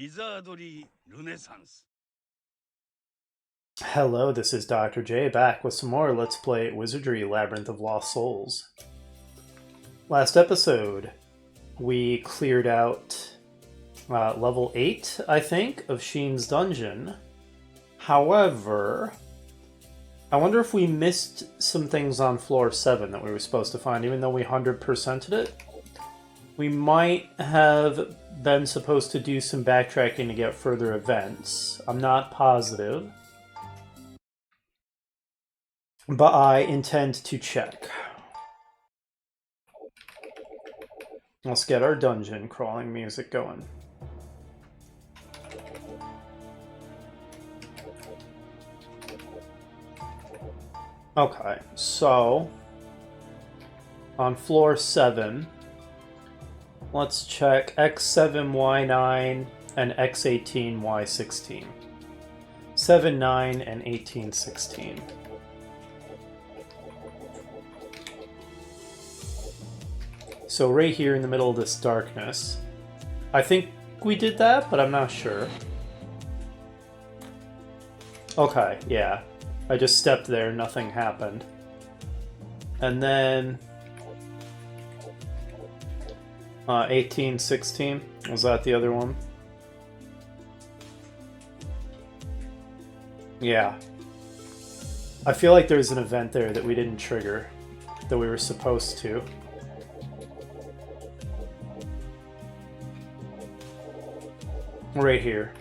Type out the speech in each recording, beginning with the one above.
Wizardry Renaissance. Hello, this is Dr. J back with some more Let's Play Wizardry Labyrinth of Lost Souls. Last episode, we cleared out level 8, I think, of Sheen's dungeon. However, I wonder if we missed some things on floor 7 that we were supposed to find, even though we 100%ed it. We might have been supposed to do some backtracking to get further events. I'm not positive. But I intend to check. Let's get our dungeon crawling music going. Okay, so on floor 7, let's check X7Y9 and X18Y16. 7, 9, and 18, 16. So right here in the middle of this darkness. I think we did that, but I'm not sure. Okay, yeah. I just stepped there, nothing happened. And then 18, 16. Was that the other one? Yeah. I feel like there's an event there that we didn't trigger, that we were supposed to. Right here.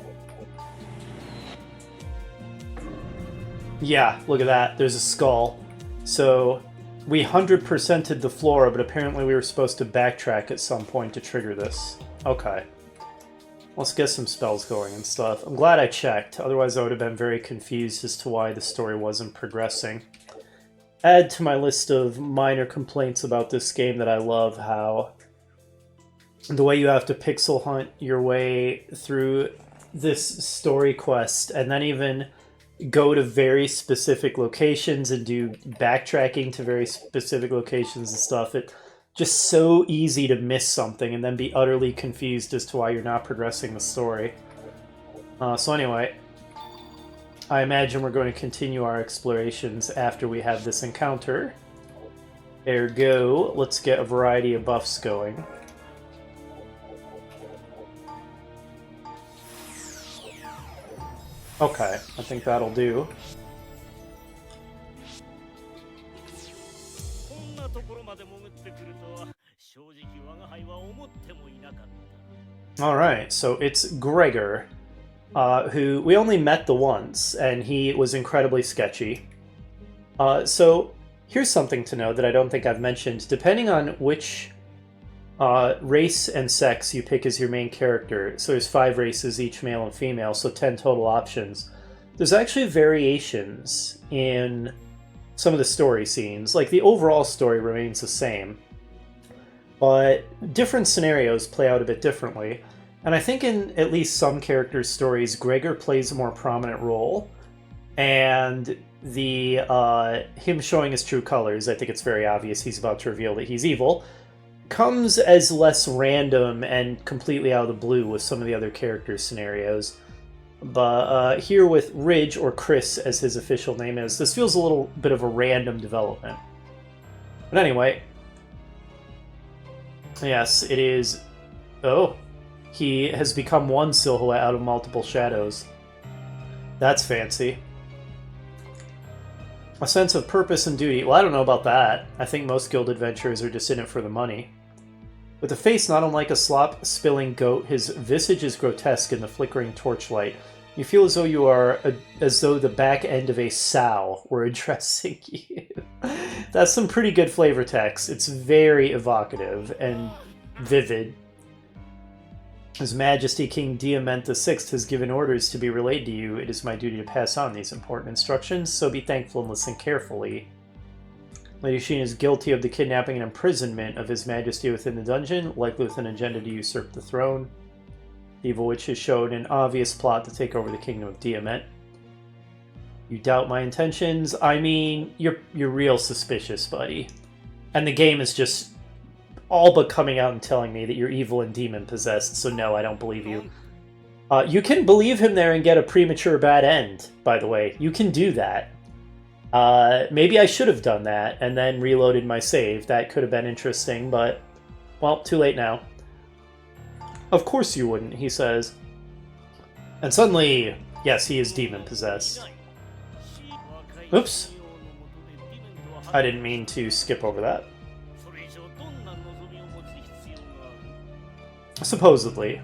Yeah, look at that. There's a skull. So we 100%ed the flora, but apparently we were supposed to backtrack at some point to trigger this. Okay. Let's get some spells going and stuff. I'm glad I checked, otherwise I would have been very confused as to why the story wasn't progressing. Add to my list of minor complaints about this game that I love how the way you have to pixel hunt your way through this story quest and then even go to very specific locations and do backtracking to very specific locations and stuff. It's just so easy to miss something and then be utterly confused as to why you're not progressing the story. So anyway, I imagine we're going to continue our explorations after we have this encounter. Ergo, let's get a variety of buffs going. Okay, I think that'll do. Alright, so it's Gregor, who we only met the once, and he was incredibly sketchy. So here's something to know that I don't think I've mentioned. Depending on which race and sex you pick as your main character, so there's 5 races, each male and female, so 10 total options. There's actually variations in some of the story scenes. Like, the overall story remains the same, but different scenarios play out a bit differently. And I think in at least some characters' stories, Gregor plays a more prominent role, and the him showing his true colors, I think it's very obvious he's about to reveal that he's evil, comes as less random and completely out of the blue with some of the other characters' scenarios. But here with Ridge, or Chris as his official name is, this feels a little bit of a random development. But anyway, yes, it is... Oh, he has become one silhouette out of multiple shadows. That's fancy. A sense of purpose and duty. Well, I don't know about that. I think most guild adventurers are just in it for the money. With a face not unlike a slop-spilling goat, his visage is grotesque in the flickering torchlight. You feel as though the back end of a sow were addressing you. That's some pretty good flavor text. It's very evocative and vivid. His Majesty King Diamant VI has given orders to be relayed to you. It is my duty to pass on these important instructions, so be thankful and listen carefully. Lady Sheen is guilty of the kidnapping and imprisonment of His Majesty within the dungeon, likely with an agenda to usurp the throne. The Evil Witch has shown an obvious plot to take over the Kingdom of Diamant. You doubt my intentions? I mean, you're real suspicious, buddy. And the game is just all but coming out and telling me that you're evil and demon-possessed, so no, I don't believe you. You can believe him there and get a premature bad end, by the way. You can do that. Maybe I should have done that and then reloaded my save. That could have been interesting, but, well, too late now. Of course you wouldn't, he says. And suddenly, yes, he is demon-possessed. Oops. I didn't mean to skip over that. Supposedly.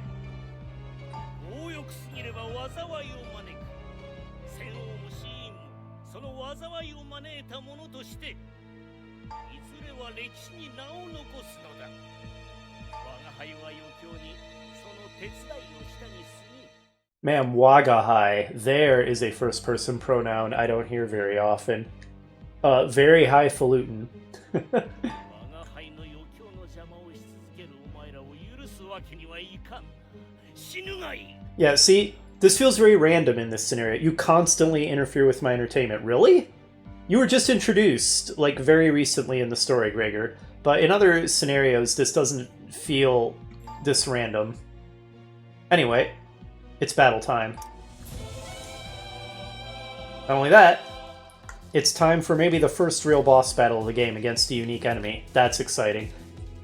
Man, Wagahai. There is a first-person pronoun I don't hear very often. Very highfalutin. Yeah, see, this feels very random in this scenario. You constantly interfere with my entertainment. Really? You were just introduced, like, very recently in the story, Gregor. But in other scenarios, this doesn't feel this random. Anyway, it's battle time. Not only that, it's time for maybe the first real boss battle of the game against a unique enemy. That's exciting.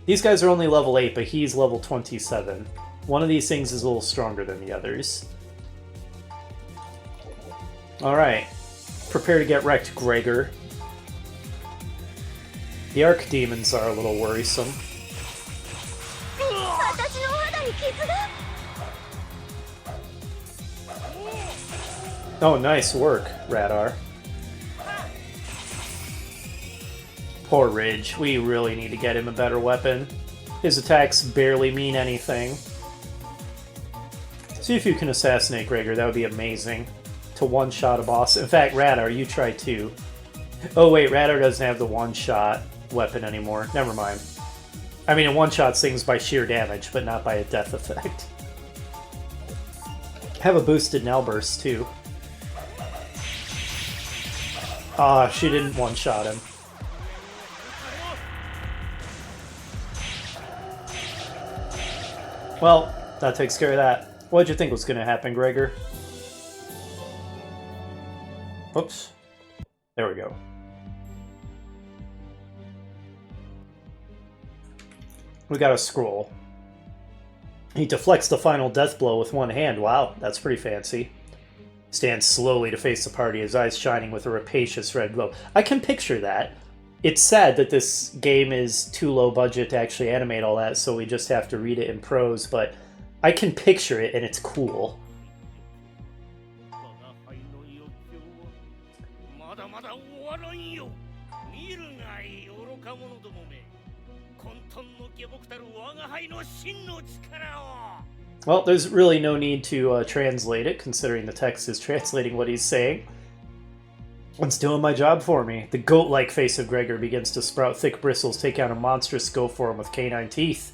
These guys are only level 8, but he's level 27. One of these things is a little stronger than the others. Alright. Prepare to get wrecked, Gregor. The Archdemons are a little worrisome. Oh, nice work, Radar. Poor Ridge. We really need to get him a better weapon. His attacks barely mean anything. See if you can assassinate Gregor. That would be amazing. To one-shot a boss. In fact, Radar, you try too. Oh wait, Radar doesn't have the one-shot weapon anymore. Never mind. I mean, it one-shots things by sheer damage, but not by a death effect. Have a boosted Nell Burst too. Ah, she didn't one-shot him. Well, that takes care of that. What'd you think was going to happen, Gregor? Oops. There we go. We got a scroll. He deflects the final death blow with one hand. Wow, that's pretty fancy. Stands slowly to face the party, his eyes shining with a rapacious red glow. I can picture that. It's sad that this game is too low budget to actually animate all that, so we just have to read it in prose, but I can picture it, and it's cool. Well, there's really no need to translate it, considering the text is translating what he's saying. It's doing my job for me. The goat-like face of Gregor begins to sprout thick bristles, take on a monstrous go form with canine teeth.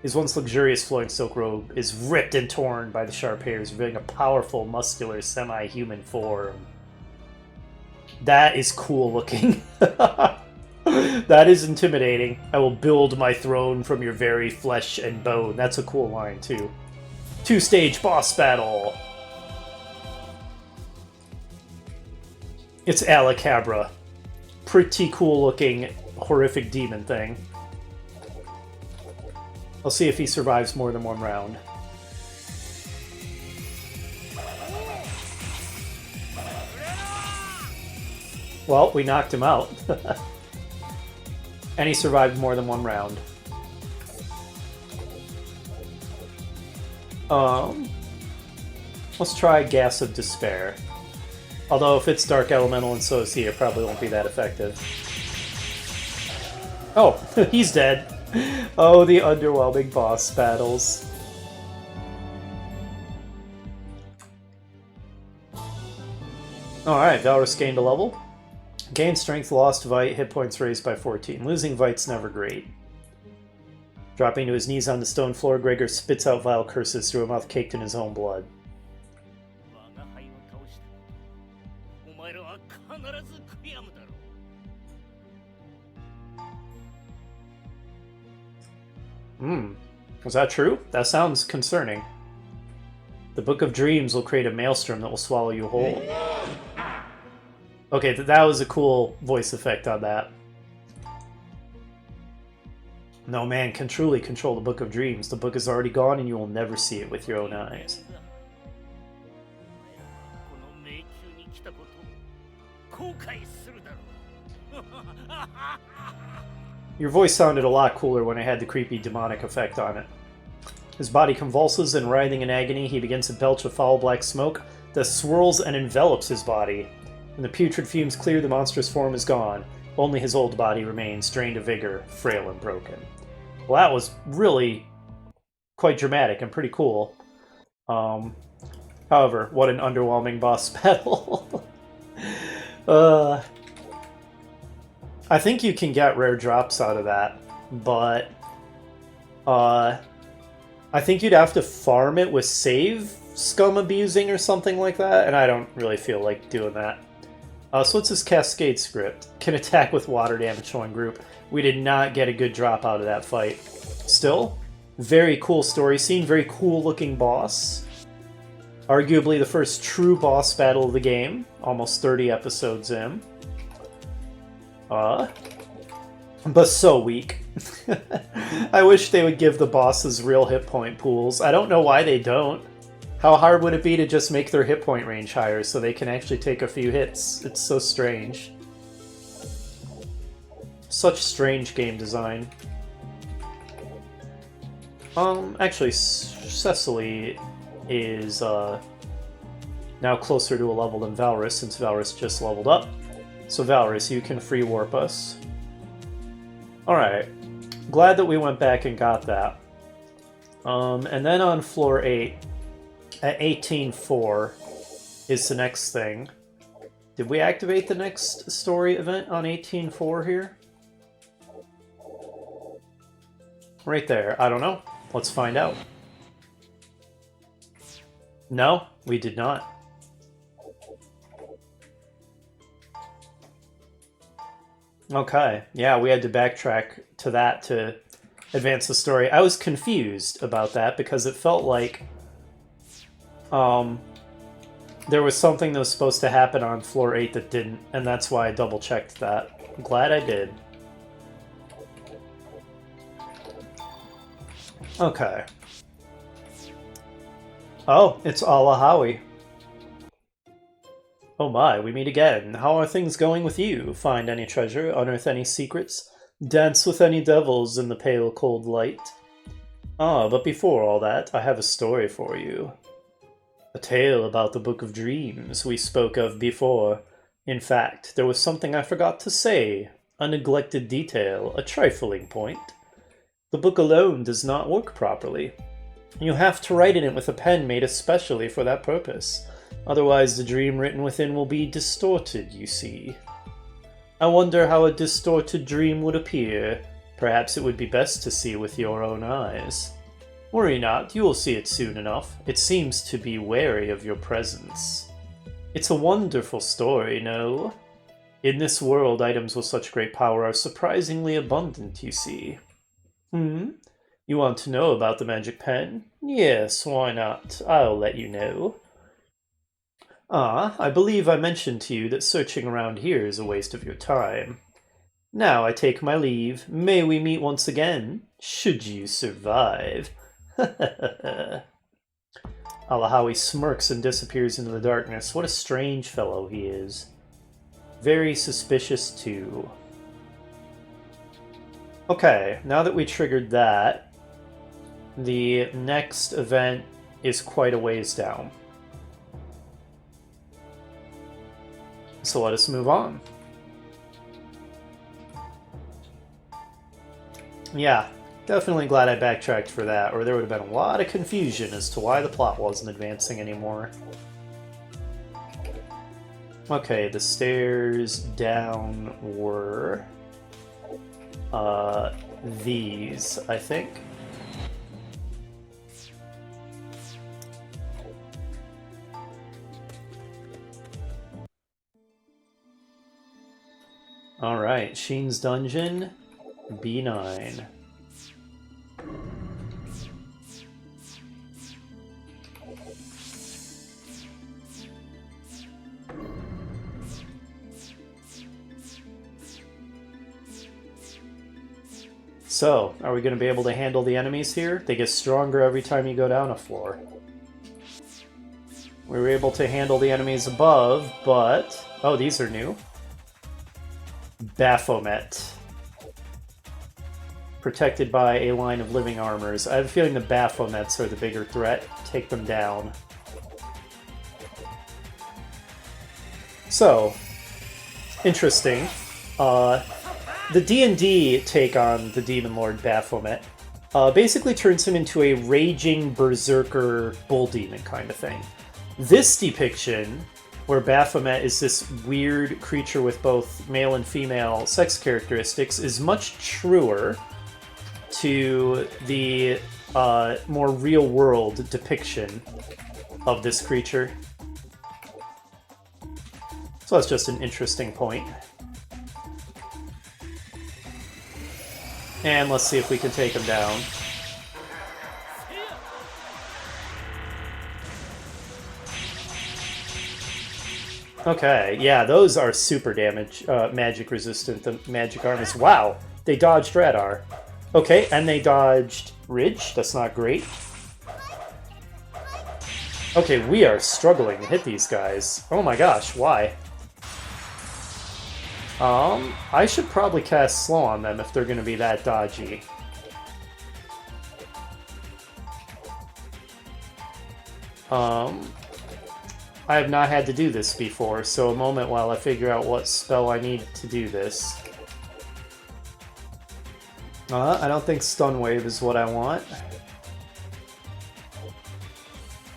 His once luxurious flowing silk robe is ripped and torn by the sharp hairs, revealing a powerful, muscular, semi-human form. That is cool looking. That is intimidating. I will build my throne from your very flesh and bone. That's a cool line, too. Two-stage boss battle. It's Alakabra. Pretty cool looking, horrific demon thing. I'll see if he survives more than one round. Well, we knocked him out. And he survived more than one round. Let's try Gas of Despair. Although if it's Dark Elemental and so is he, it probably won't be that effective. Oh, he's dead. Oh, the underwhelming boss battles. Alright, Valrus gained a level. Gain strength, lost Vite, hit points raised by 14. Losing Vite's never great. Dropping to his knees on the stone floor, Gregor spits out vile curses through a mouth caked in his own blood. Was that true? That sounds concerning. The Book of Dreams will create a maelstrom that will swallow you whole. Okay, that was a cool voice effect on that. No man can truly control the Book of Dreams. The book is already gone and you will never see it with your own eyes. Your voice sounded a lot cooler when I had the creepy demonic effect on it. His body convulses and writhing in agony, he begins to belch a foul black smoke that swirls and envelops his body. When the putrid fumes clear, the monstrous form is gone. Only his old body remains, drained of vigor, frail and broken. Well, that was really quite dramatic and pretty cool. However, what an underwhelming boss battle. I think you can get rare drops out of that, but I think you'd have to farm it with save scum abusing or something like that, and I don't really feel like doing that. So what's this Cascade script? Can attack with water damage showing group. We did not get a good drop out of that fight. Still, very cool story scene, very cool looking boss. Arguably the first true boss battle of the game, almost 30 episodes in. But so weak. I wish they would give the bosses real hit point pools. I don't know why they don't. How hard would it be to just make their hit point range higher so they can actually take a few hits? It's so strange. Such strange game design. Actually, Cecily is now closer to a level than Valrus, since Valrus just leveled up. So Valrus, you can free warp us. Alright. Glad that we went back and got that. And then on floor 8, at 18.4, is the next thing. Did we activate the next story event on 18.4 here? Right there. I don't know. Let's find out. No, we did not. Okay, yeah, we had to backtrack to that to advance the story. I was confused about that because it felt like there was something that was supposed to happen on floor 8 that didn't, and that's why I double-checked that. I'm glad I did. Okay. Oh, it's Alahawi. Oh my, we meet again. How are things going with you? Find any treasure, unearth any secrets, dance with any devils in the pale cold light? Ah, but before all that, I have a story for you. A tale about the Book of Dreams we spoke of before. In fact, there was something I forgot to say. A neglected detail, a trifling point. The book alone does not work properly. You have to write in it with a pen made especially for that purpose. Otherwise, the dream written within will be distorted, you see. I wonder how a distorted dream would appear. Perhaps it would be best to see with your own eyes. Worry not, you will see it soon enough. It seems to be wary of your presence. It's a wonderful story, no? In this world, items with such great power are surprisingly abundant, you see. You want to know about the magic pen? Yes, why not? I'll let you know. I believe I mentioned to you that searching around here is a waste of your time. Now I take my leave. May we meet once again, should you survive. Alahawi smirks and disappears into the darkness. What a strange fellow he is. Very suspicious, too. Okay, now that we triggered that, the next event is quite a ways down. So let us move on. Yeah, definitely glad I backtracked for that, or there would have been a lot of confusion as to why the plot wasn't advancing anymore. Okay, the stairs down were these, I think. Alright, Sheen's Dungeon, B9. So, are we going to be able to handle the enemies here? They get stronger every time you go down a floor. We were able to handle the enemies above, but... Oh, these are new. Baphomet. Protected by a line of living armors. I have a feeling the Baphomets are the bigger threat. Take them down. So, interesting. The D&D take on the Demon Lord Baphomet basically turns him into a raging berserker bull demon kind of thing. This depiction, where Baphomet is this weird creature with both male and female sex characteristics, is much truer to the more real-world depiction of this creature. So that's just an interesting point. And let's see if we can take him down. Okay, yeah, those are super damage, magic resistant, the magic armies. Wow, they dodged Radar. Okay, and they dodged Ridge. That's not great. Okay, we are struggling to hit these guys. Oh my gosh, why? I should probably cast Slow on them if they're going to be that dodgy. I have not had to do this before, so a moment while I figure out what spell I need to do this. I don't think Stun Wave is what I want.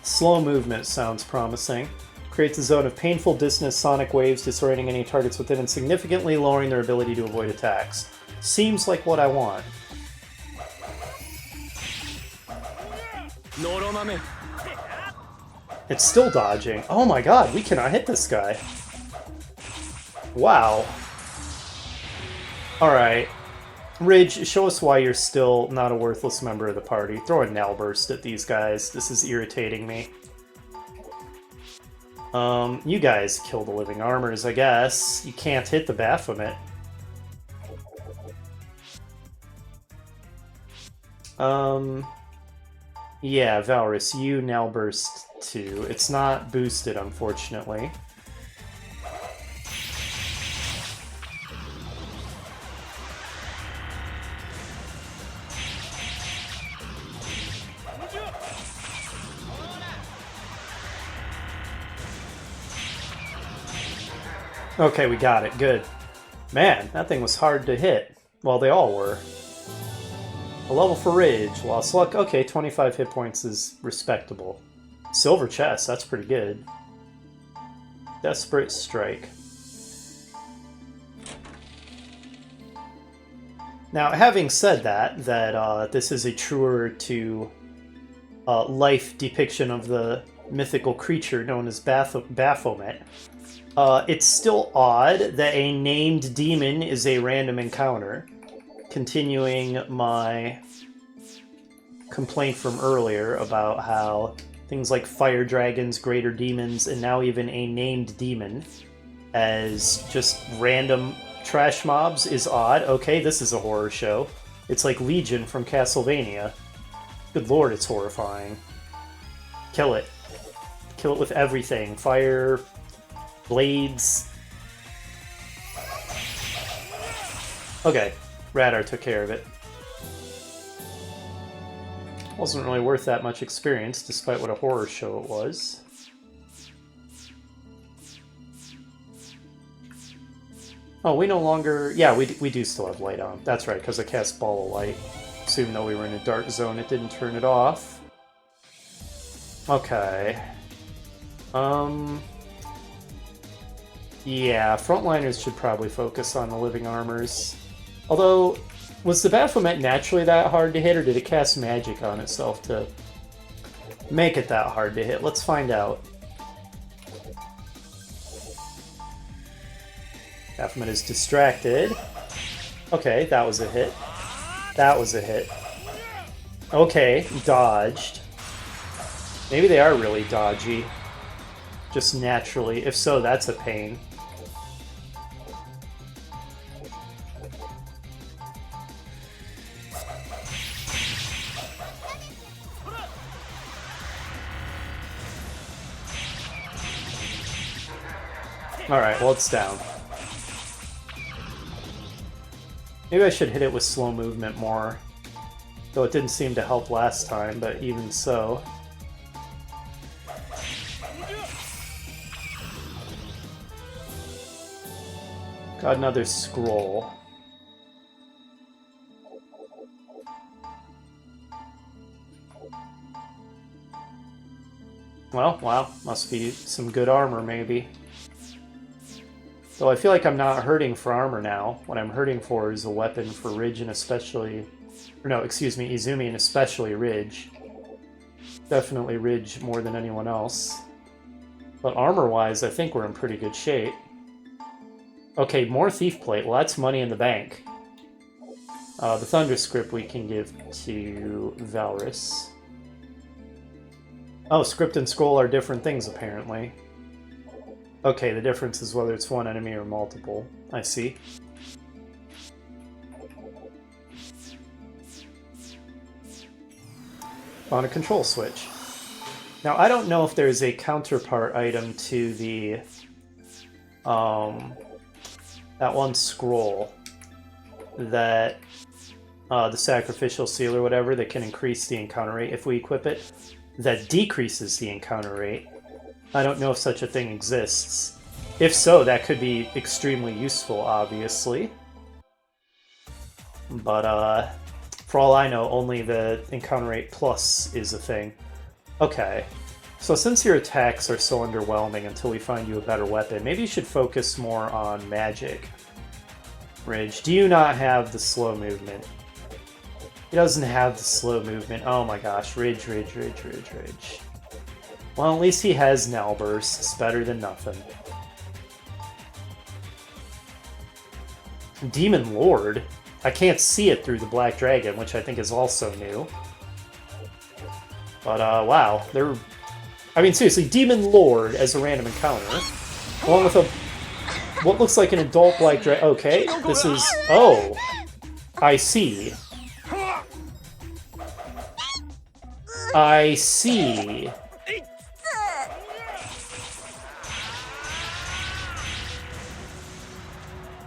Slow movement sounds promising. Creates a zone of painful, dissonant sonic waves, disorienting any targets within and significantly lowering their ability to avoid attacks. Seems like what I want. It's still dodging. Oh my god, we cannot hit this guy. Wow. Alright. Ridge, show us why you're still not a worthless member of the party. Throw a Nail Burst at these guys. This is irritating me. You guys kill the living armors, I guess. You can't hit the Baphomet. Yeah, Valrus, you Nail Burst too. It's not boosted, unfortunately. Okay, we got it. Good. Man, that thing was hard to hit. Well, they all were. A level for Rage. Lost Luck. Okay, 25 hit points is respectable. Silver Chest. That's pretty good. Desperate Strike. Now, having said that this is a truer to life depiction of the mythical creature known as Baphomet, it's still odd that a named demon is a random encounter, continuing my complaint from earlier about how things like fire dragons, greater demons, and now even a named demon as just random trash mobs is odd. Okay, this is a horror show. It's like Legion from Castlevania. Good lord, it's horrifying. Kill it. Kill it with everything. Fire... blades. Okay, Radar took care of it. Wasn't really worth that much experience, despite what a horror show it was. Oh, we no longer... Yeah, we do still have light on. That's right, because I cast Ball of Light. Assumed though we were in a dark zone, it didn't turn it off. Okay. Yeah, frontliners should probably focus on the living armors. Although, was the Baphomet naturally that hard to hit, or did it cast magic on itself to make it that hard to hit? Let's find out. Baphomet is distracted. Okay, that was a hit. That was a hit. Okay, dodged. Maybe they are really dodgy. Just naturally. If so, that's a pain. Alright, well, it's down. Maybe I should hit it with slow movement more. Though it didn't seem to help last time, but even so. Got another scroll. Well, wow, must be some good armor, maybe. Though I feel like I'm not hurting for armor now. What I'm hurting for is a weapon for Ridge and especially... Or no, excuse me, Izumi and especially Ridge. Definitely Ridge more than anyone else. But armor-wise, I think we're in pretty good shape. Okay, more Thief Plate. Well, that's money in the bank. The Thunder Script we can give to Valrus. Oh, Script and Scroll are different things, apparently. Okay, the difference is whether it's one enemy or multiple. I see. On a control switch. Now, I don't know if there's a counterpart item to the... that one scroll that... the Sacrificial Seal or whatever that can increase the encounter rate if we equip it. That decreases the encounter rate. I don't know if such a thing exists. If so, that could be extremely useful, obviously. But, for all I know, only the encounter rate plus is a thing. Okay. So since your attacks are so underwhelming until we find you a better weapon, maybe you should focus more on magic. Ridge, do you not have the slow movement? He doesn't have the slow movement. Oh my gosh, Ridge. Well, at least he has Knell Burst. It's better than nothing. Demon Lord? I can't see it through the Black Dragon, which I think is also new. But, wow. I mean, seriously, Demon Lord as a random encounter. Along with a... what looks like an adult Black Dragon... Okay, this is... Oh! I see. I see.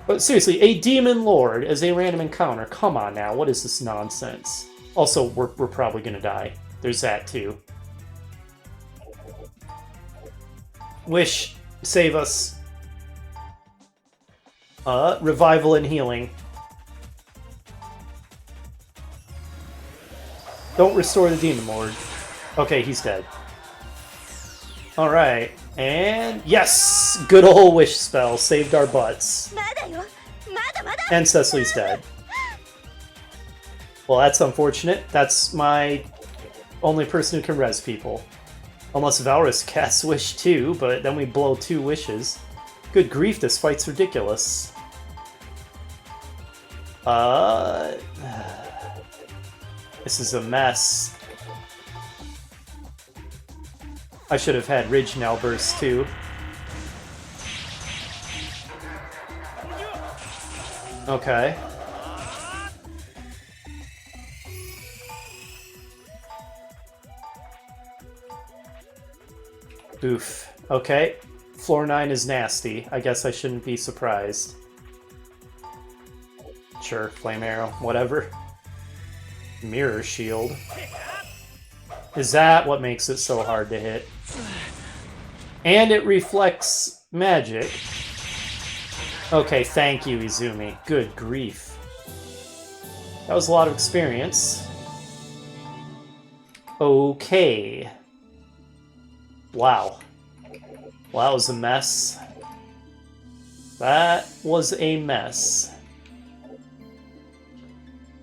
But seriously, a Demon Lord as a random encounter. Come on now, what is this nonsense? Also, we're probably gonna die. There's that too. Wish, save us. Revival and healing. Don't restore the Demon Lord. Okay, he's dead. Alright, and yes! Good old Wish spell saved our butts. And Cecily's dead. Well, that's unfortunate. That's my only person who can res people. Unless Valrus casts Wish too, but then we blow 2 wishes. Good grief, this fight's ridiculous. This is a mess. I should have had Ridge Knell Burst too. Okay. Oof. Okay. Floor 9 is nasty. I guess I shouldn't be surprised. Sure, Flame Arrow, whatever. Mirror Shield. Is that what makes it so hard to hit? And it reflects magic. Okay, thank you, Izumi. Good grief. That was a lot of experience. Okay. Wow. Well, that was a mess. That was a mess.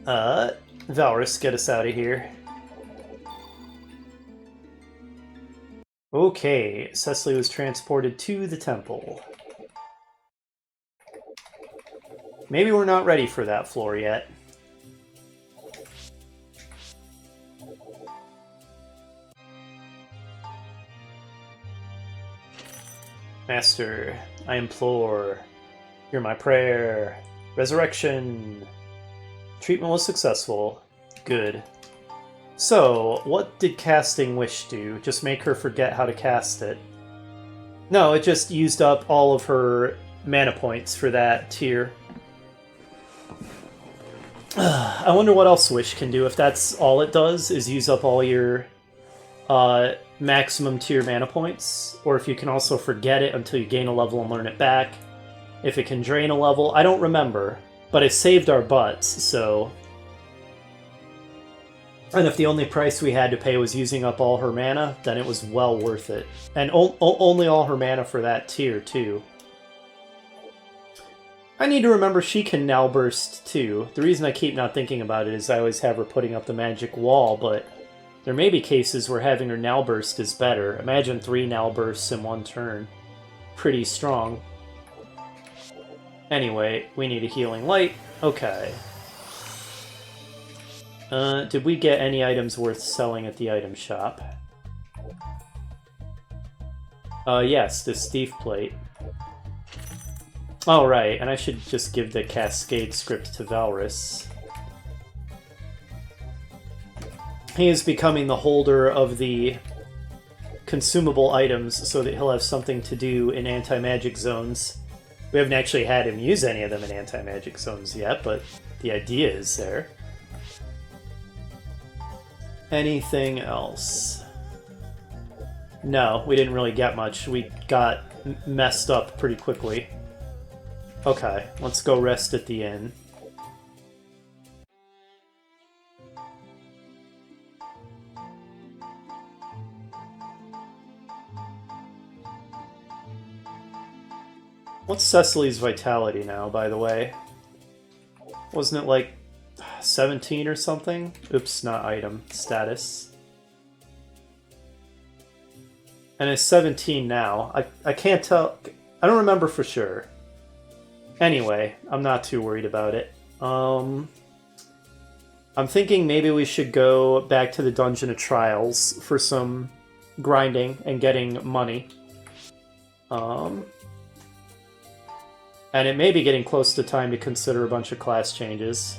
Valrus, get us out of here. Okay, Cecily was transported to the temple. Maybe we're not ready for that floor yet. Master, I implore, hear my prayer. Resurrection! Treatment was successful. Good. So, what did casting Wish do? Just make her forget how to cast it. No, it just used up all of her mana points for that tier. I wonder what else Wish can do if that's all it does, is use up all your maximum tier mana points, or if you can also forget it until you gain a level and learn it back. If it can drain a level, I don't remember, but it saved our butts, so... And if the only price we had to pay was using up all her mana, then it was well worth it. And only all her mana for that tier, too. I need to remember she can now burst, too. The reason I keep not thinking about it is I always have her putting up the magic wall, but there may be cases where having her now burst is better. Imagine 3 now bursts in one turn. Pretty strong. Anyway, we need a healing light. Okay. Did we get any items worth selling at the item shop? Yes, this thief plate. Oh, right, and I should just give the Cascade script to Valrus. He is becoming the holder of the consumable items so that he'll have something to do in anti-magic zones. We haven't actually had him use any of them in anti-magic zones yet, but the idea is there. Anything else? No, we didn't really get much. We got messed up pretty quickly. Okay, let's go rest at the inn. What's Cecily's vitality now, by the way? Wasn't it like 17 or something? Oops, not item. Status. And it's 17 now. I can't tell... I don't remember for sure. Anyway, I'm not too worried about it. I'm thinking maybe we should go back to the Dungeon of Trials for some grinding and getting money. And it may be getting close to time to consider a bunch of class changes.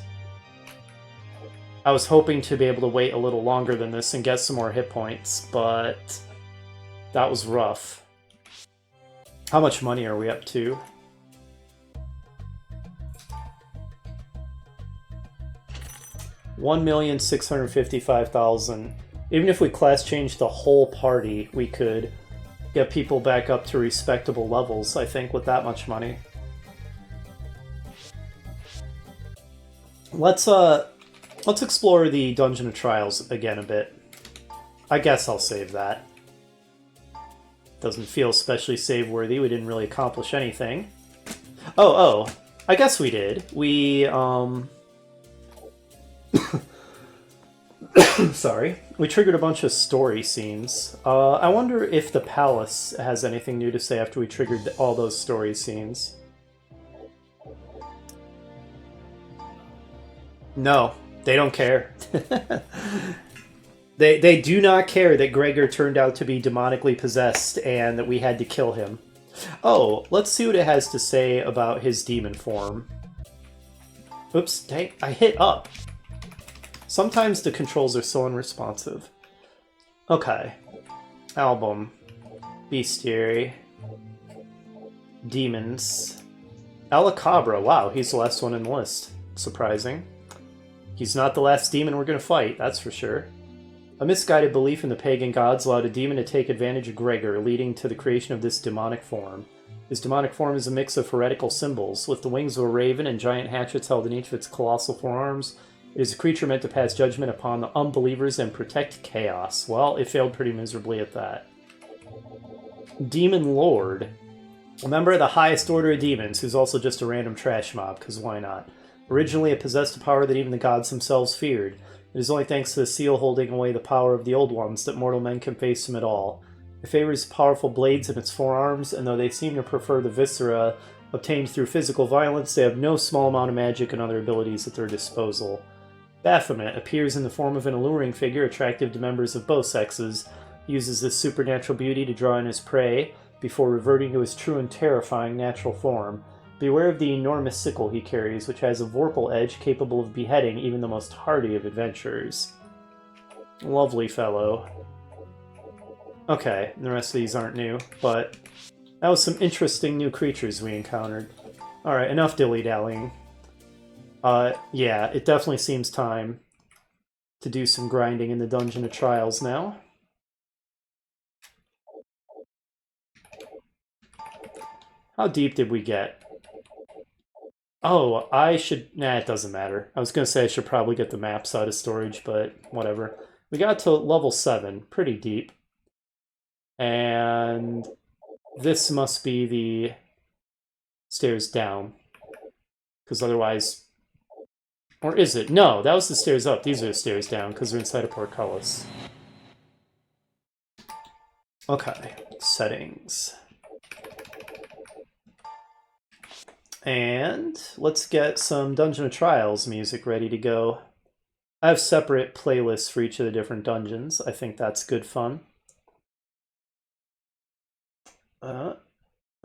I was hoping to be able to wait a little longer than this and get some more hit points, but that was rough. How much money are we up to? $1,655,000. Even if we class change the whole party, we could get people back up to respectable levels, I think, with that much money. Let's explore the Dungeon of Trials again a bit. I guess I'll save that. Doesn't feel especially save-worthy. We didn't really accomplish anything. Oh, I guess we did. We, sorry. We triggered a bunch of story scenes. I wonder if the palace has anything new to say after we triggered all those story scenes. No, they don't care. They do not care that Gregor turned out to be demonically possessed and that we had to kill him. Oh, let's see what it has to say about his demon form. Oops, dang, I hit up. Sometimes the controls are so unresponsive. Okay. Album. Bestiary. Demons. Alacabra. Wow, he's the last one in the list. Surprising. He's not the last demon we're going to fight, that's for sure. A misguided belief in the pagan gods allowed a demon to take advantage of Gregor, leading to the creation of this demonic form. His demonic form is a mix of heretical symbols. With the wings of a raven and giant hatchets held in each of its colossal forearms, it is a creature meant to pass judgment upon the unbelievers and protect chaos. Well, it failed pretty miserably at that. Demon Lord. A member of the highest order of demons, who's also just a random trash mob, because why not? Originally, it possessed a power that even the gods themselves feared. It is only thanks to the seal holding away the power of the Old Ones that mortal men can face him at all. It favors powerful blades in its forearms, and though they seem to prefer the viscera obtained through physical violence, they have no small amount of magic and other abilities at their disposal. Baphomet appears in the form of an alluring figure attractive to members of both sexes. He uses this supernatural beauty to draw in his prey, before reverting to his true and terrifying natural form. Beware of the enormous sickle he carries, which has a vorpal edge capable of beheading even the most hardy of adventurers. Lovely fellow. Okay, the rest of these aren't new, but That was some interesting new creatures we encountered. Alright, enough dilly-dallying. Yeah, it definitely seems time to do some grinding in the Dungeon of Trials now. How deep did we get? Oh, I should... Nah, it doesn't matter. I was going to say I should probably get the maps out of storage, but whatever. We got to level 7, pretty deep. And this must be the stairs down. Because otherwise... Or is it? No, that was the stairs up. These are the stairs down, because we're inside a portcullis. Okay, settings. And let's get some Dungeon of Trials music ready to go. I have separate playlists for each of the different dungeons. I think that's good fun.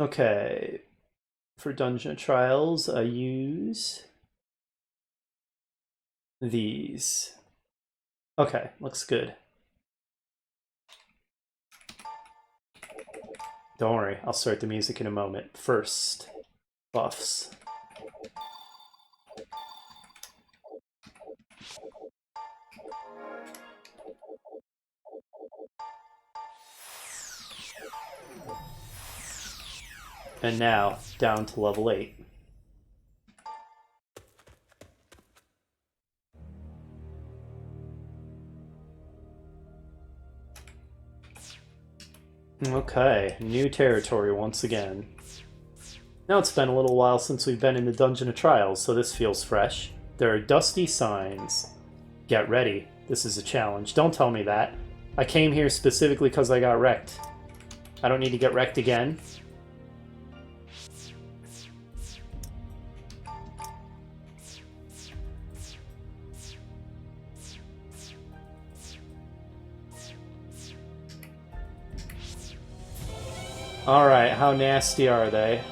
Okay. For Dungeon of Trials, I use these. Okay, looks good. Don't worry, I'll start the music in a moment. First, buffs. And now, down to level 8. Okay, new territory once again. Now it's been a little while since we've been in the Dungeon of Trials, so this feels fresh. There are dusty signs. Get ready. This is a challenge. Don't tell me that. I came here specifically because I got wrecked. I don't need to get wrecked again. Alright, how nasty are they?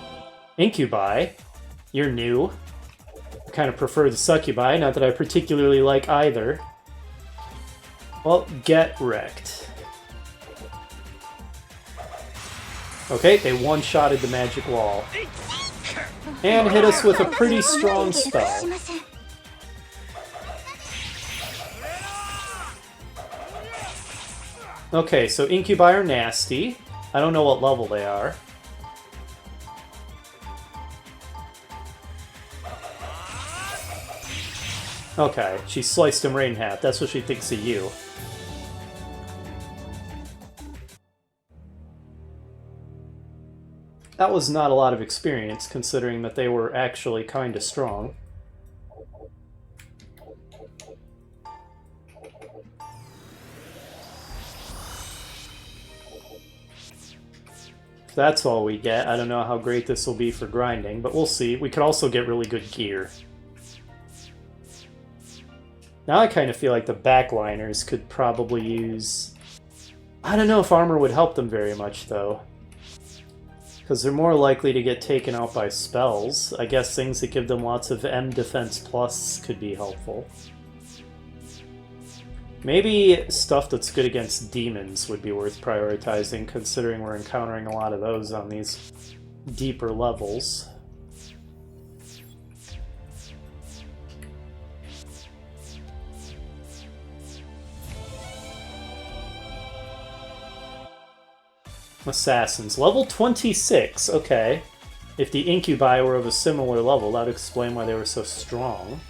Incubi? You're new. I kind of prefer the succubi, not that I particularly like either. Well, get wrecked. Okay, they one-shotted the magic wall. And hit us with a pretty strong spell. Okay, so Incubi are nasty. I don't know what level they are. Okay, she sliced him right in half. That's what she thinks of you. That was not a lot of experience, considering that they were actually kinda strong. That's all we get. I don't know how great this will be for grinding, but we'll see. We could also get really good gear. Now I kind of feel like the backliners could probably use... I don't know if armor would help them very much, though. Because they're more likely to get taken out by spells. I guess things that give them lots of M defense plus could be helpful. Maybe stuff that's good against demons would be worth prioritizing, considering we're encountering a lot of those on these deeper levels. Assassins. Level 26, okay. If the Incubi were of a similar level, that would explain why they were so strong.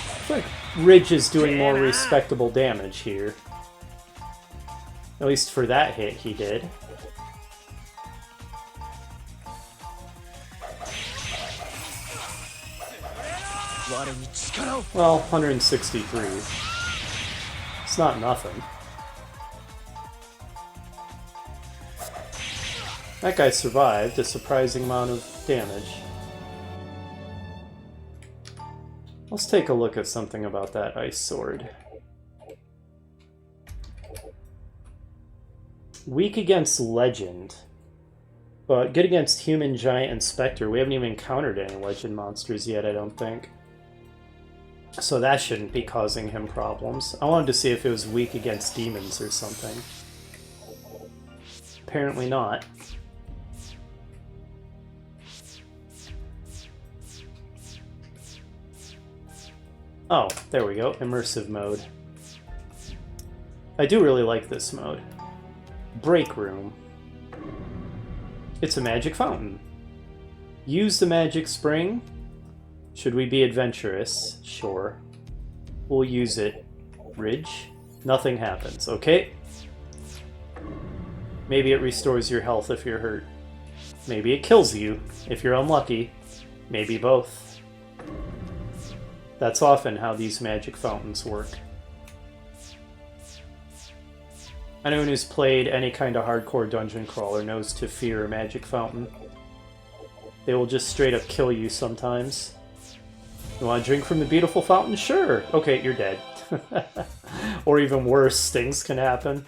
I feel like Ridge is doing more respectable damage here. At least for that hit, he did. Well, 163. It's not nothing. That guy survived a surprising amount of damage. Let's take a look at something about that ice sword. Weak against legend, but good against human, giant, and specter. We haven't even encountered any legend monsters yet, I don't think. So that shouldn't be causing him problems. I wanted to see if it was weak against demons or something. Apparently not. Oh, there we go. Immersive mode. I do really like this mode. Break room. It's a magic fountain. Use the magic spring. Should we be adventurous? Sure. We'll use it. Ridge. Nothing happens. Okay. Maybe it restores your health if you're hurt. Maybe it kills you if you're unlucky. Maybe both. That's often how these magic fountains work. Anyone who's played any kind of hardcore dungeon crawler knows to fear a magic fountain. They will just straight up kill you sometimes. You want to drink from the beautiful fountain? Sure! Okay, you're dead. Or even worse, things can happen.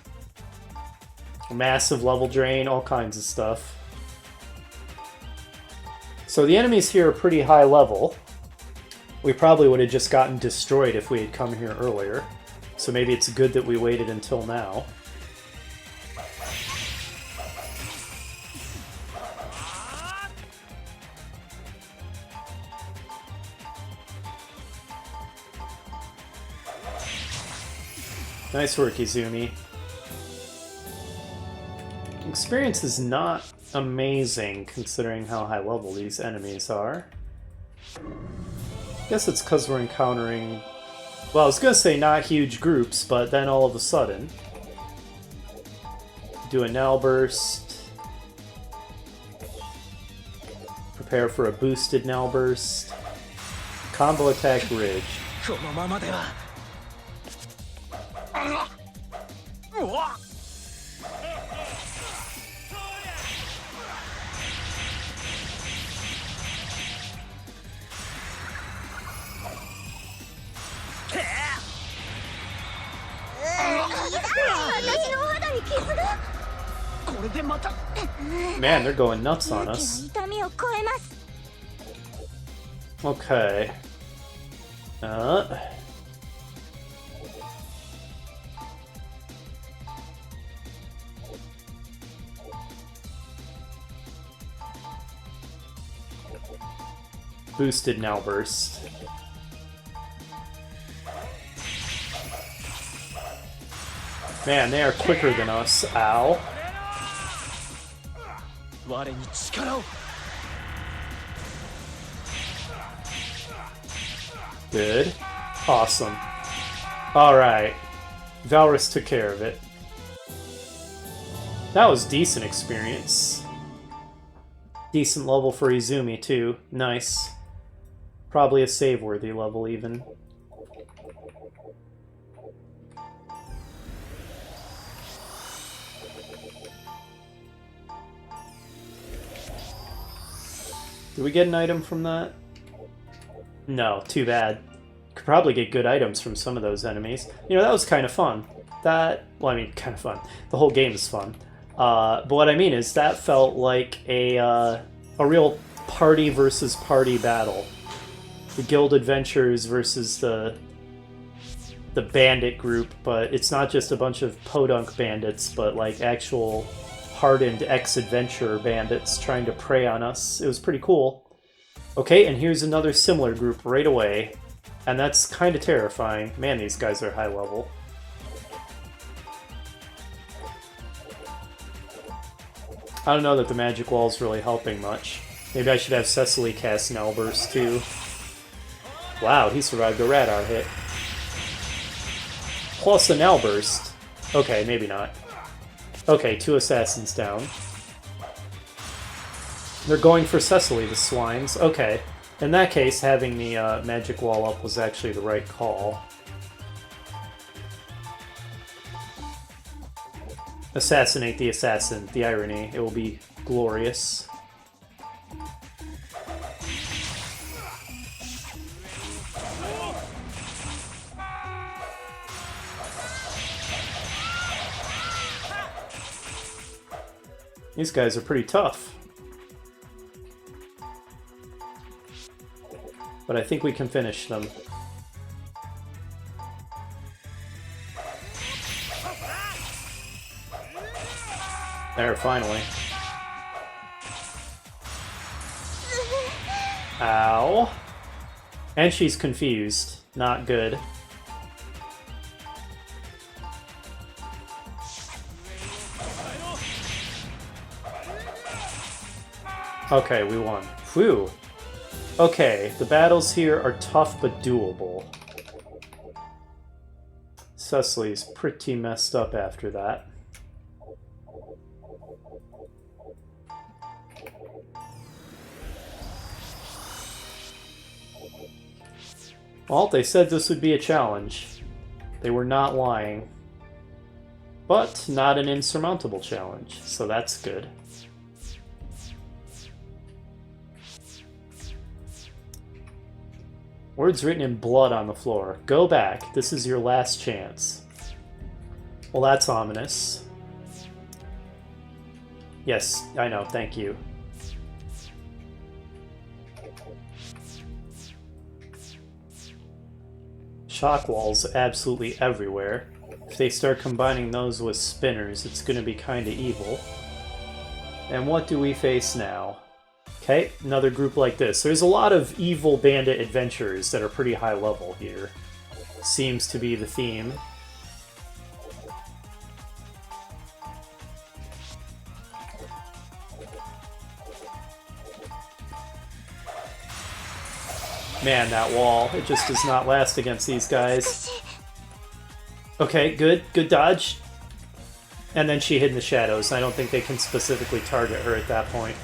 Massive level drain, all kinds of stuff. So the enemies here are pretty high level. We probably would have just gotten destroyed if we had come here earlier. So maybe it's good that we waited until now. Nice work, Izumi. Experience is not amazing considering how high level these enemies are. I guess it's because we're encountering... Well, I was going to say not huge groups, but then all of a sudden... Do a Now Burst. Prepare for a boosted Now Burst. Combo attack Ridge. Man, they're going nuts on us. Okay. Boosted Now Burst. Man, they are quicker than us. Ow. Good. Awesome. Alright. Valrus took care of it. That was decent experience. Decent level for Izumi, too. Nice. Probably a save-worthy level, even. Did we get an item from that? No, too bad. Could probably get good items from some of those enemies. You know, that was kind of fun. Well, I mean, kind of fun. The whole game is fun. But what I mean is that felt like a real party versus party battle. The guild adventurers versus the bandit group, but it's not just a bunch of podunk bandits, but like actual hardened ex-adventurer bandits trying to prey on us. It was pretty cool. Okay, and here's another similar group right away, and that's kind of terrifying. Man, these guys are high level. I don't know that the magic wall's really helping much. Maybe I should have Cecily cast Now Burst too. Wow, he survived a radar hit. Plus a Now Burst. Okay, maybe not. Okay, 2 assassins down. They're going for Cecily, the swines. Okay. In that case, having the magic wall up was actually the right call. Assassinate the assassin. The irony. It will be glorious. These guys are pretty tough. But I think we can finish them. There, finally. Ow. And she's confused. Not good. Okay, we won. Phew. Okay, the battles here are tough but doable. Cecily's pretty messed up after that. Well, they said this would be a challenge. They were not lying. But not an insurmountable challenge, so that's good. Words written in blood on the floor. Go back. This is your last chance. Well, that's ominous. Yes, I know. Thank you. Shock walls absolutely everywhere. If they start combining those with spinners, it's going to be kind of evil. And what do we face now? Okay, another group like this. There's a lot of evil bandit adventurers that are pretty high level here. Seems to be the theme. Man, that wall, it just does not last against these guys. Okay, good. Good dodge. And then she hid in the shadows. I don't think they can specifically target her at that point.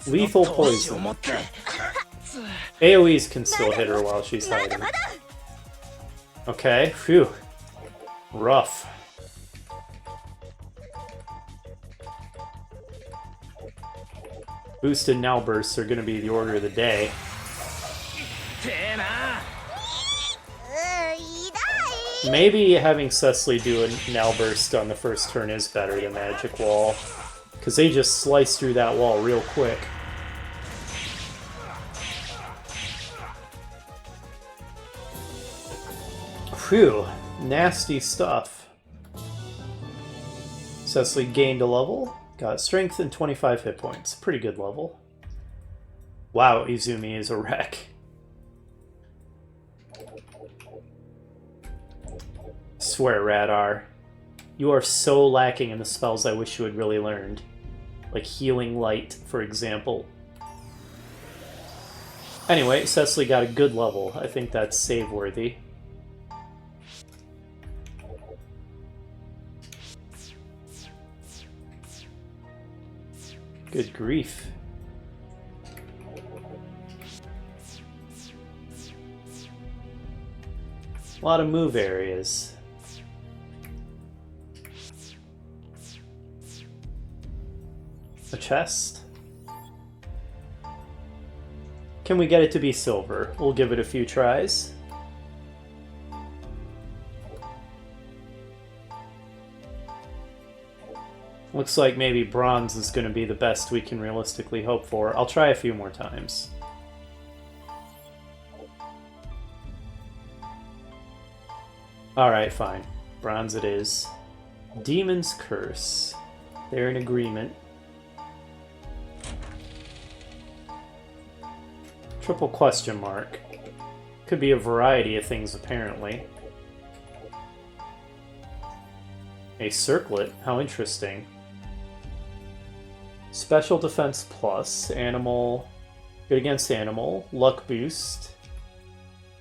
Lethal poison. AoEs can still hit her while she's hiding. Okay, phew. Rough. Boosted now bursts are going to be the order of the day. Maybe having Cecily do a now burst on the first turn is better than Magic Wall, because they just slice through that wall real quick. Phew, nasty stuff. Cecily gained a level. Got strength and 25 hit points. Pretty good level. Wow, Izumi is a wreck. Swear, Radar. You are so lacking in the spells I wish you had really learned. Like Healing Light, for example. Anyway, Cecily got a good level. I think that's save-worthy. Good grief. A lot of move areas. A chest? Can we get it to be silver? We'll give it a few tries. Looks like maybe bronze is going to be the best we can realistically hope for. I'll try a few more times. Alright, fine. Bronze it is. Demon's Curse. They're in agreement. Triple question mark. Could be a variety of things, apparently. A circlet? How interesting. Special defense plus, animal, good against animal, luck boost,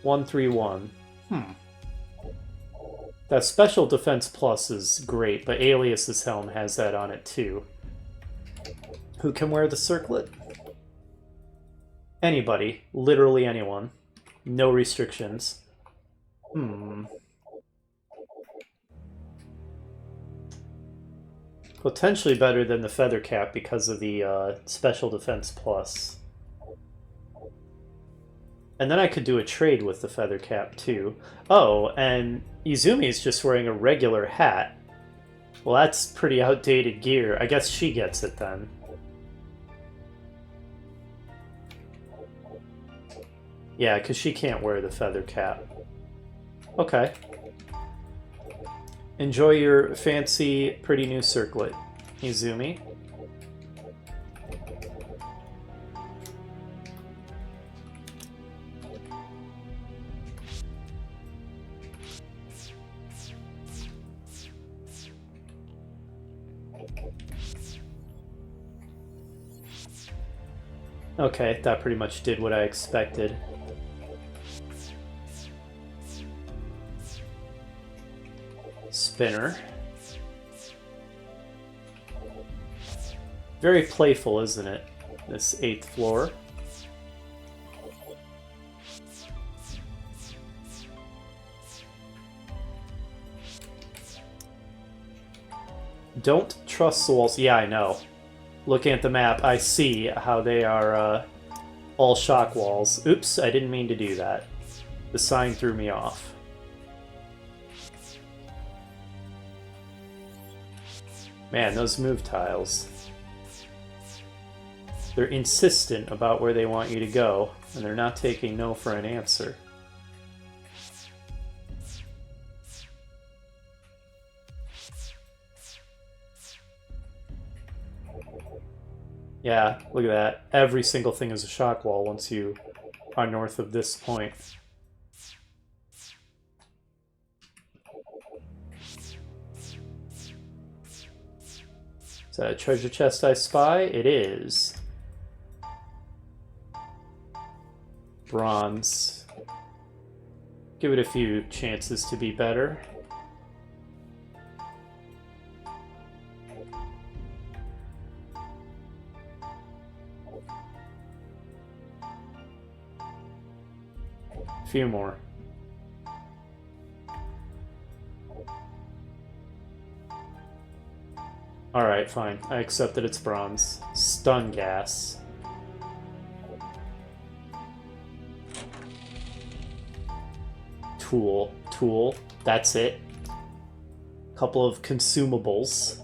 131. That special defense plus is great, but Alias's helm has that on it too. Who can wear the circlet? Anybody, literally anyone. No restrictions. Potentially better than the Feather Cap because of the Special Defense Plus. And then I could do a trade with the Feather Cap too. Oh, and Izumi's just wearing a regular hat. Well, that's pretty outdated gear. I guess she gets it then. Yeah, because she can't wear the Feather Cap. Okay. Enjoy your fancy, pretty new circlet, Izumi. Okay, that pretty much did what I expected. Spinner. Very playful, isn't it? This 8th floor. Don't trust the walls. Yeah, I know. Looking at the map, I see how they are all shock walls. Oops, I didn't mean to do that. The sign threw me off. Man, those move tiles. They're insistent about where they want you to go, and they're not taking no for an answer. Yeah, look at that. Every single thing is a shock wall once you are north of this point. Is that a treasure chest I spy? It is. Bronze. Give it a few chances to be better. A few more. Alright, fine. I accept that it's bronze. Stun gas. Tool. That's it. Couple of consumables.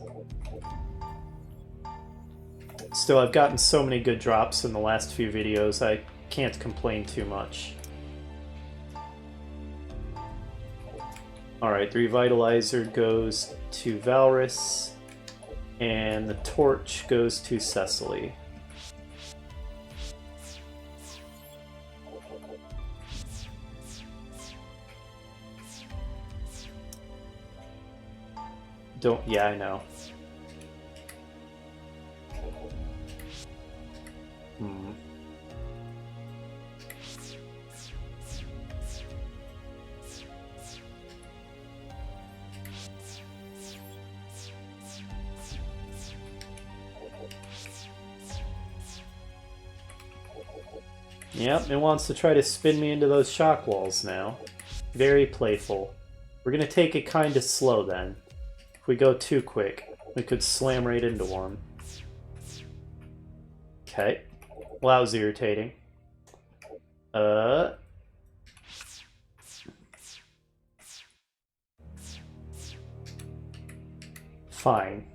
Still, I've gotten so many good drops in the last few videos, I can't complain too much. Alright, the Revitalizer goes to Valrus, and the Torch goes to Cecily. Yeah, I know. Yep, it wants to try to spin me into those shock walls now. Very playful. We're gonna take it kinda slow then. If we go too quick, we could slam right into one. Okay. Well, that was irritating. Fine.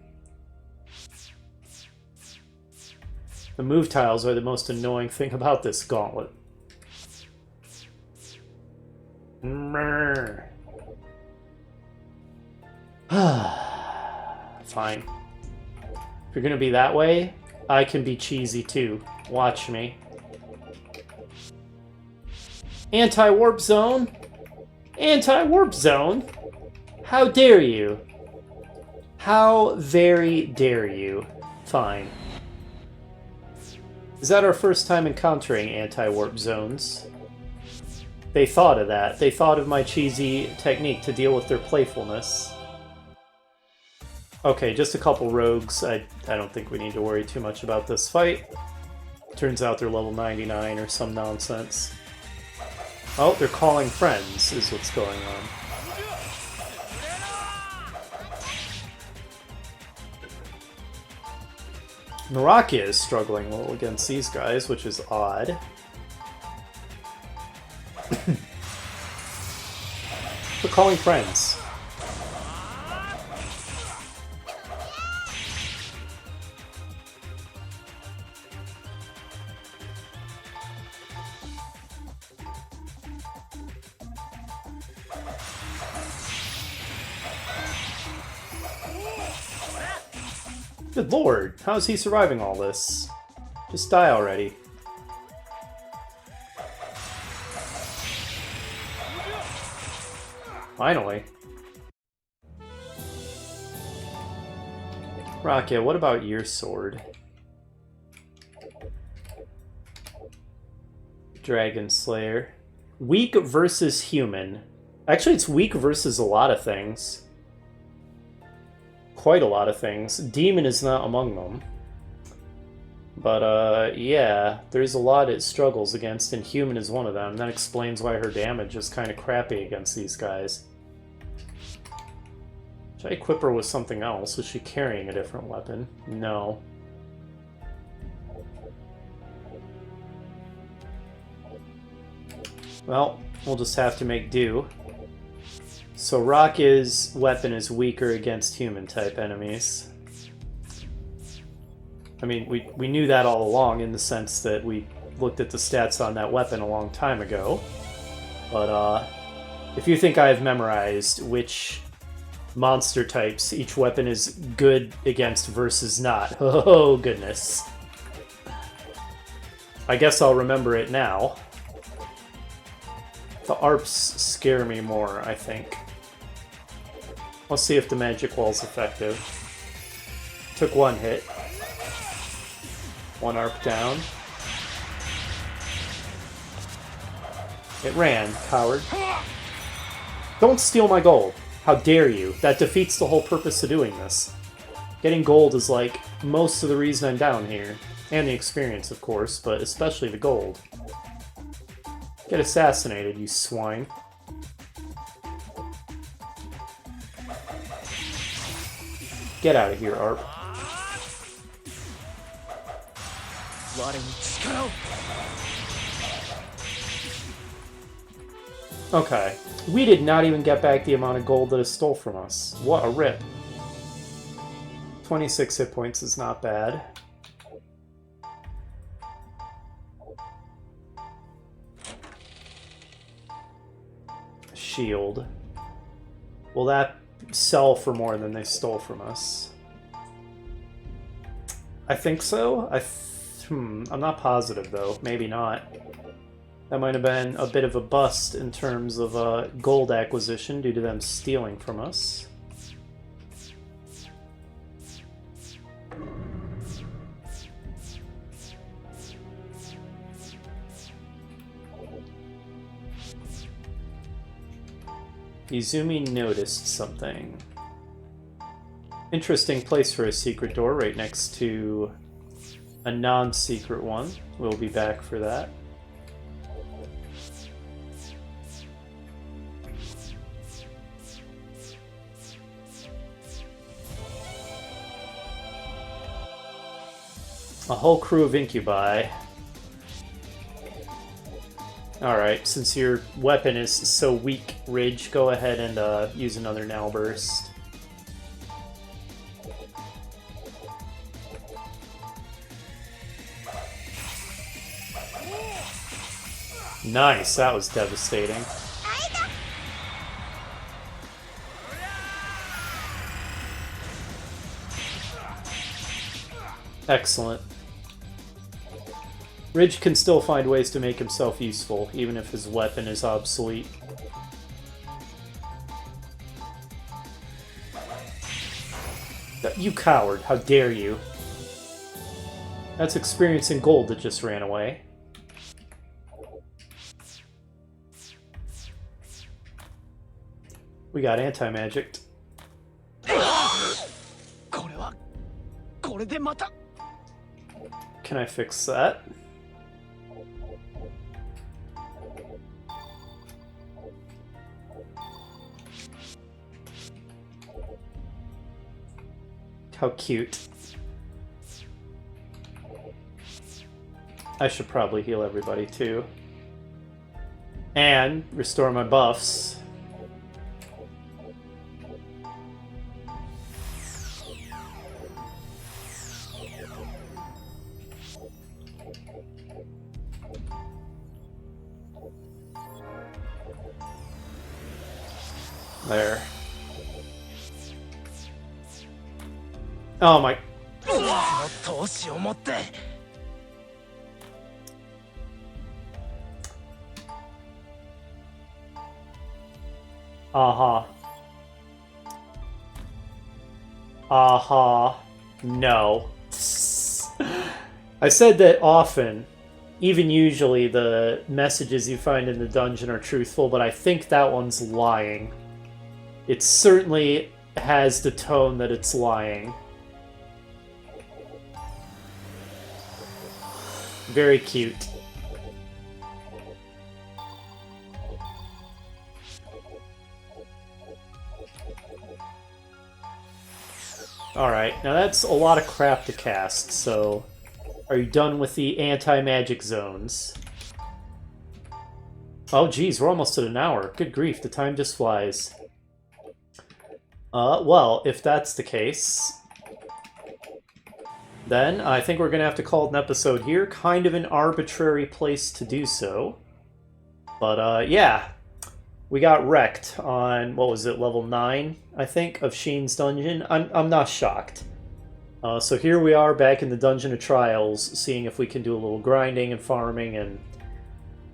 The move tiles are the most annoying thing about this gauntlet. Fine. If you're gonna be that way, I can be cheesy too. Watch me. Anti-warp zone? Anti-warp zone? How dare you? How very dare you? Fine. Is that our first time encountering anti-warp zones? They thought of that. They thought of my cheesy technique to deal with their playfulness. Okay, just a couple rogues. I don't think we need to worry too much about this fight. Turns out they're level 99 or some nonsense. Oh, they're calling friends is what's going on. Narakia is struggling a little against these guys, which is odd. They're calling friends. Good lord, how is he surviving all this? Just die already. Finally. Rocket, what about your sword? Dragon Slayer. Weak versus human. Actually, it's weak versus a lot of things. Quite a lot of things. Demon is not among them. But, yeah, there's a lot it struggles against, and human is one of them. That explains why her damage is kind of crappy against these guys. Should I equip her with something else? Is she carrying a different weapon? No. Well, we'll just have to make do. So Rock's weapon is weaker against human-type enemies. I mean, we knew that all along in the sense that we looked at the stats on that weapon a long time ago. But, if you think I have memorized which monster types each weapon is good against versus not, oh goodness. I guess I'll remember it now. The ARPs scare me more, I think. Let's see if the magic wall's effective. Took one hit. One ARP down. It ran, coward. Don't steal my gold. How dare you? That defeats the whole purpose of doing this. Getting gold is like most of the reason I'm down here. And the experience, of course, but especially the gold. Get assassinated, you swine. Get out of here, ARP. Okay. We did not even get back the amount of gold that it stole from us. What a rip. 26 hit points is not bad. Shield. Will that sell for more than they stole from us? I think so. I'm not positive though. Maybe not. That might have been a bit of a bust in terms of gold acquisition due to them stealing from us. Izumi noticed something. Interesting place for a secret door right next to a non-secret one. We'll be back for that. A whole crew of incubi. Alright, since your weapon is so weak, Ridge, go ahead and use another Now Burst. Nice, that was devastating. Excellent. Ridge can still find ways to make himself useful, even if his weapon is obsolete. You coward, how dare you? That's experience in gold that just ran away. We got anti-magic. Can I fix that? How cute. I should probably heal everybody too. And restore my buffs. There. Oh my... 闘志を持って。Uh-huh. Uh-huh. No. I said that often. Even usually the messages you find in the dungeon are truthful, but I think that one's lying. It certainly has the tone that it's lying. Very cute. Alright, now that's a lot of crap to cast, so... Are you done with the anti-magic zones? Oh geez, we're almost at an hour. Good grief, the time just flies. Well, if that's the case... Then I think we're gonna have to call it an episode here. Kind of an arbitrary place to do so. But, yeah. We got wrecked on, what was it, level 9, I think, of Sheen's Dungeon. I'm not shocked. So here we are back in the Dungeon of Trials, seeing if we can do a little grinding and farming, and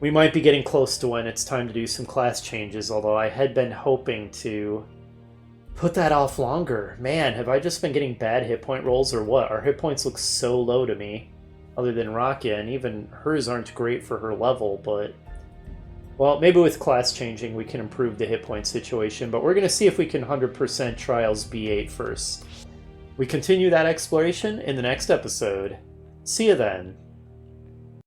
we might be getting close to when it's time to do some class changes, although I had been hoping to put that off longer. Man, have I just been getting bad hit point rolls or what? Our hit points look so low to me, other than Rakia, and even hers aren't great for her level, but... Well, maybe with class changing we can improve the hit point situation, but we're going to see if we can 100% Trials B8 first. We continue that exploration in the next episode. See you then.